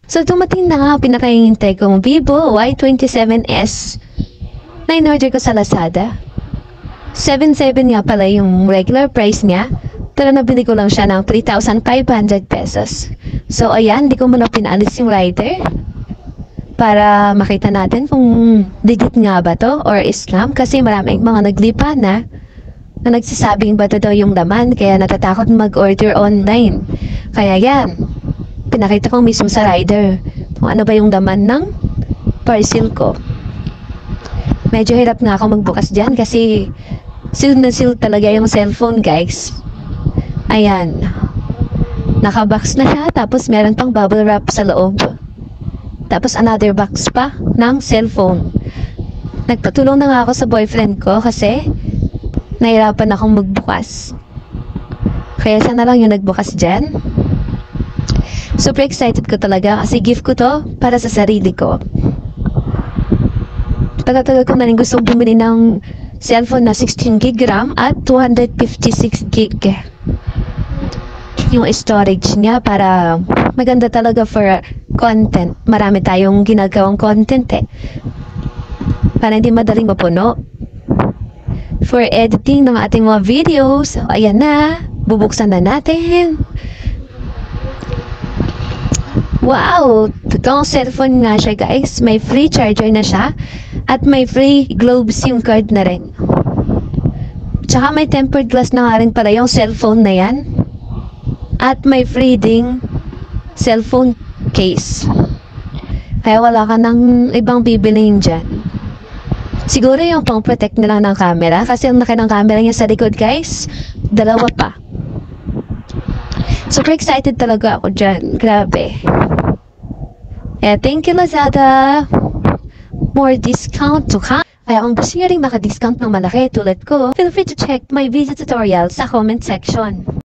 So, dumating na nga pinakahihintay kong Vivo Y27S na in-order ko sa Lazada. 7,700 nga pala yung regular price niya. Pero nabili ko lang siya ng 3,500 pesos. So, ayan, di ko muna pinalis yung rider para makita natin kung legit nga ba to or scam. Kasi maraming mga naglipa na nagsasabing ba to daw yung laman, kaya natatakot mag-order online. Kaya yan, pinakita ko mismo sa rider kung ano ba yung laman ng parcel ko. Medyo hirap nga ako magbukas dyan kasi seal na seal talaga yung cellphone, guys. Ayan, nakabox na siya, tapos meron pang bubble wrap sa loob, tapos another box pa ng cellphone. Nagpatulong na nga ako sa boyfriend ko kasi nahirapan akong magbukas, kaya siya na lang yung nagbukas dyan. Super excited ko talaga kasi gift ko to para sa sarili ko. Tagal-tagal ko na rin gustong bumili ng cellphone na 16GB RAM at 256GB yung storage niya, para maganda talaga for content. Marami tayong ginagawang content para hindi madaling mapuno. For editing ng ating mga videos, so ayan na, bubuksan na natin. Wow! Totoong cellphone nga siya, guys. May free charger na siya at may free globe SIM card na rin. Tsaka may tempered glass na nga rin pala yung cellphone na yan. At may free ding cellphone case. Kaya wala ka nang ibang bibilihin dyan. Siguro yung pang-protect na lang ng camera, kasi ang laki ng camera niya sa likod, guys. Dalawa pa. Super excited talaga ako dyan. Grabe. Yeah, thank you, Lazada. More discount to come. Kaya kung gusto nyo rin maka-discount ng malaki tulad ko, feel free to check my video tutorial sa comment section.